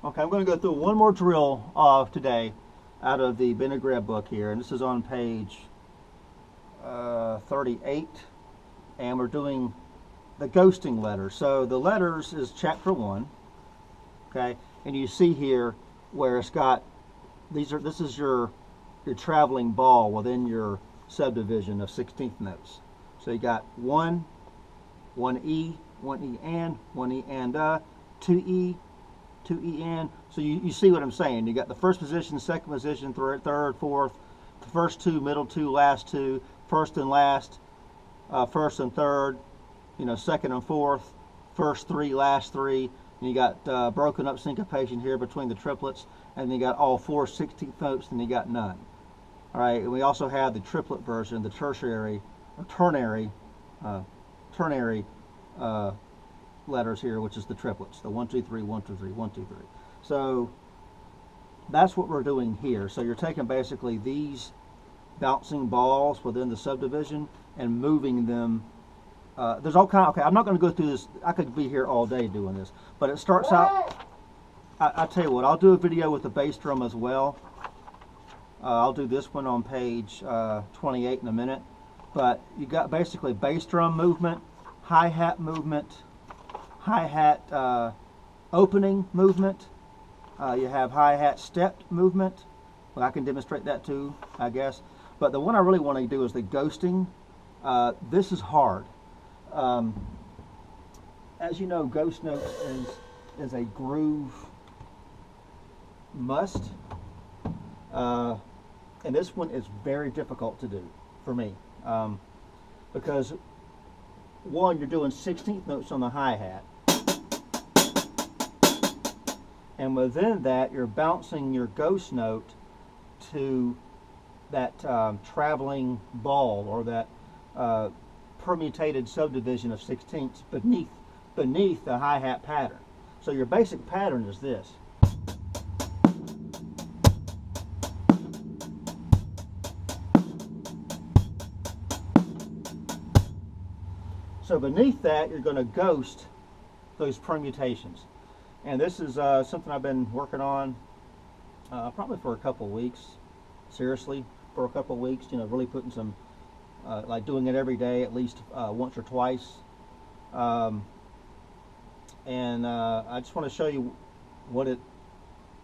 Okay, I'm going to go through one more drill today out of the Benny Greb book here, and this is on page 38, and we're doing the ghosting letters. So the letters is chapter 1, okay, and you see here where it's got this is your traveling ball within your subdivision of 16th notes. So you got 1 E, 1 E and, 1 E and 2 E, 2 E and. So you see what I'm saying. You got the first position, second position, third, fourth, the first two, middle two, last two, first and last, first and third, second and fourth, first three, last three. And you got broken up syncopation here between the triplets, and you got all 4 16th notes, and you got none. All right, and we also have the triplet version, the tertiary or ternary letters here, which is the triplets, the 1 2 3 1 2 3 1 2 3. So that's what we're doing here. So you're taking basically these bouncing balls within the subdivision and moving them. There's all kind of, okay, I'm not going to go through this. I could be here all day doing this, but it starts out, I tell you what, I'll do a video with the bass drum as well. I'll do this one on page 28 in a minute. But you got basically bass drum movement, hi-hat movement, hi-hat opening movement. You have hi-hat stepped movement. Well, I can demonstrate that too, I guess. But the one I really want to do is the ghosting. This is hard. As you know, ghost notes is a groove must. And this one is very difficult to do for me. Because one, you're doing 16th notes on the hi-hat, and within that you're bouncing your ghost note to that traveling ball, or that permutated subdivision of 16ths beneath the hi-hat pattern. So your basic pattern is this. So beneath that, you're going to ghost those permutations. And this is something I've been working on probably for a couple of weeks. Seriously, for a couple of weeks, really putting some, like doing it every day, at least once or twice. And I just want to show you what it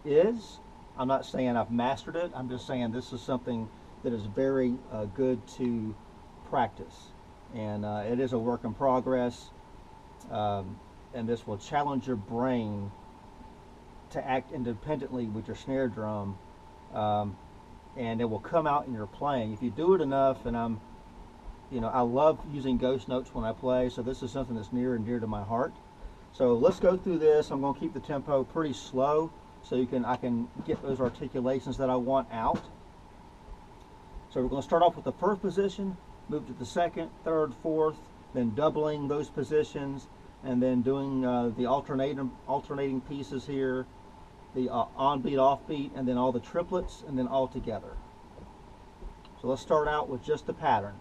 is. I'm not saying I've mastered it. I'm just saying this is something that is very good to practice. And it is a work in progress, and this will challenge your brain to act independently with your snare drum, and it will come out in your playing if you do it enough. And I love using ghost notes when I play, so this is something that's near and dear to my heart. So let's go through this. I'm going to keep the tempo pretty slow so I can get those articulations that I want out. So we're going to start off with the first position, move to the second, third, fourth, then doubling those positions, and then doing the alternating pieces here, the on-beat, off-beat, and then all the triplets, and then all together. So let's start out with just the pattern.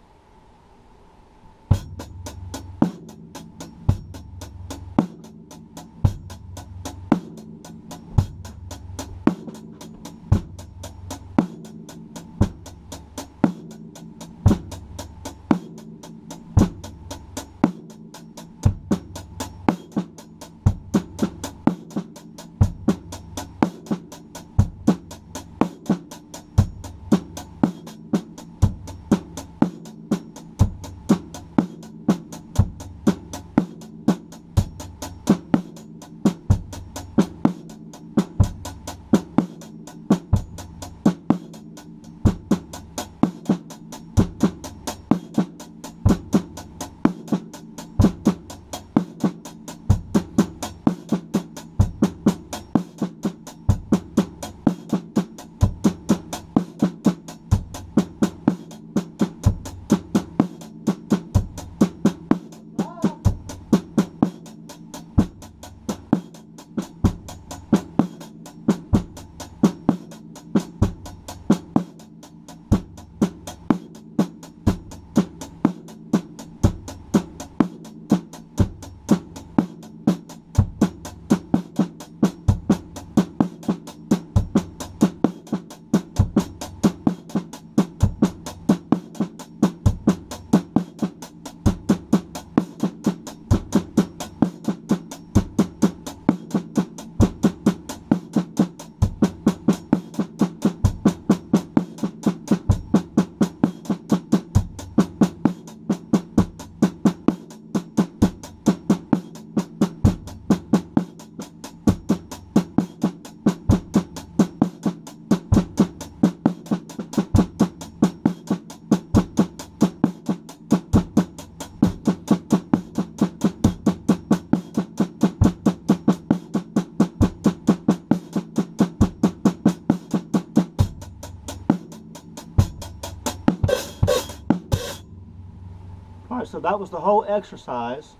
that was the whole exercise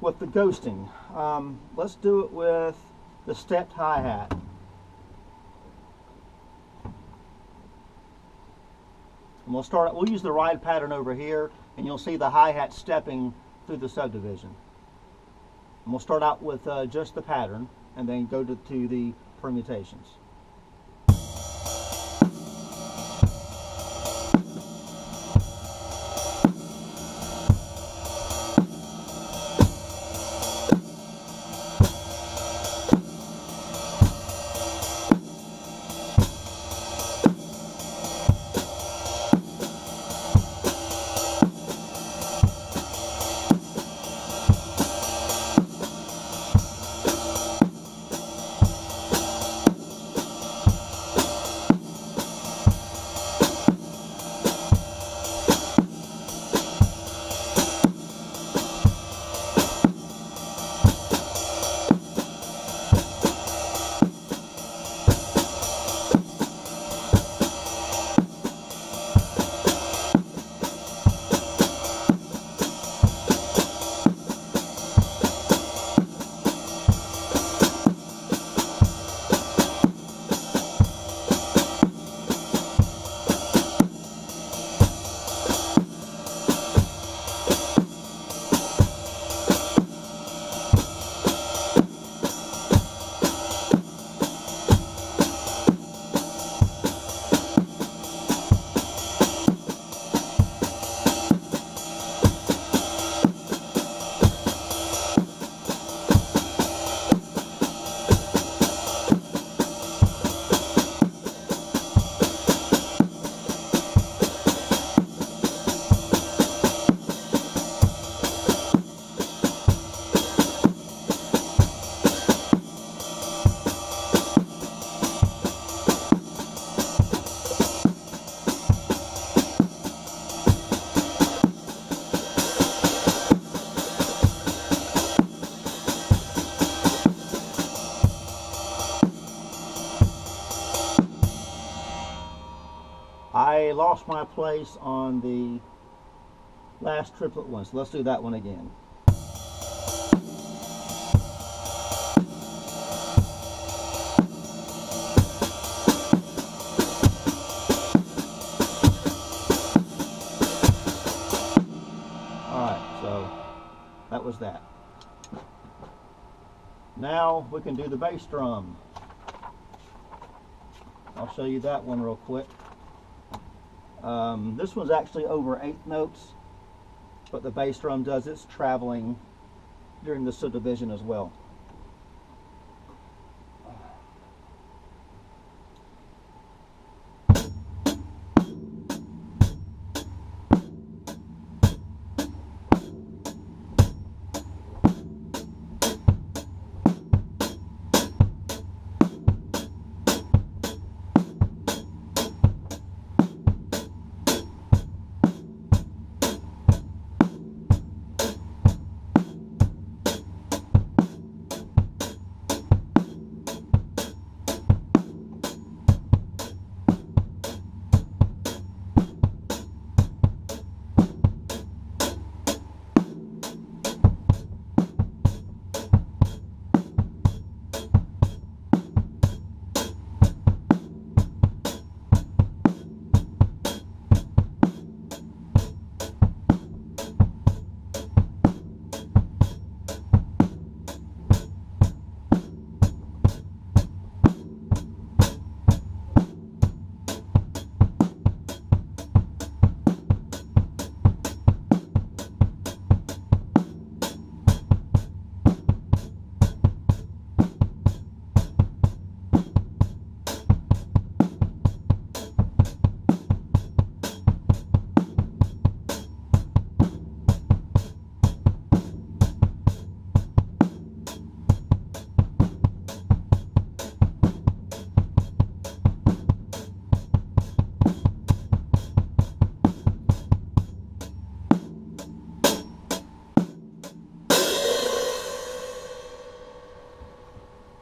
with the ghosting. Let's do it with the stepped hi-hat. And we'll use the ride pattern over here, and you'll see the hi-hat stepping through the subdivision. And we'll start out with just the pattern, and then go to the permutations. I lost my place on the last triplet one, so let's do that one again. Alright, so that was that. Now we can do the bass drum. I'll show you that one real quick. This one's actually over 8 notes, but the bass drum does its traveling during the subdivision as well.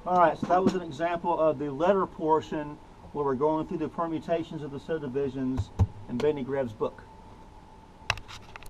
Alright, so that was an example of the letter portion where we're going through the permutations of the subdivisions in Benny Greb's book.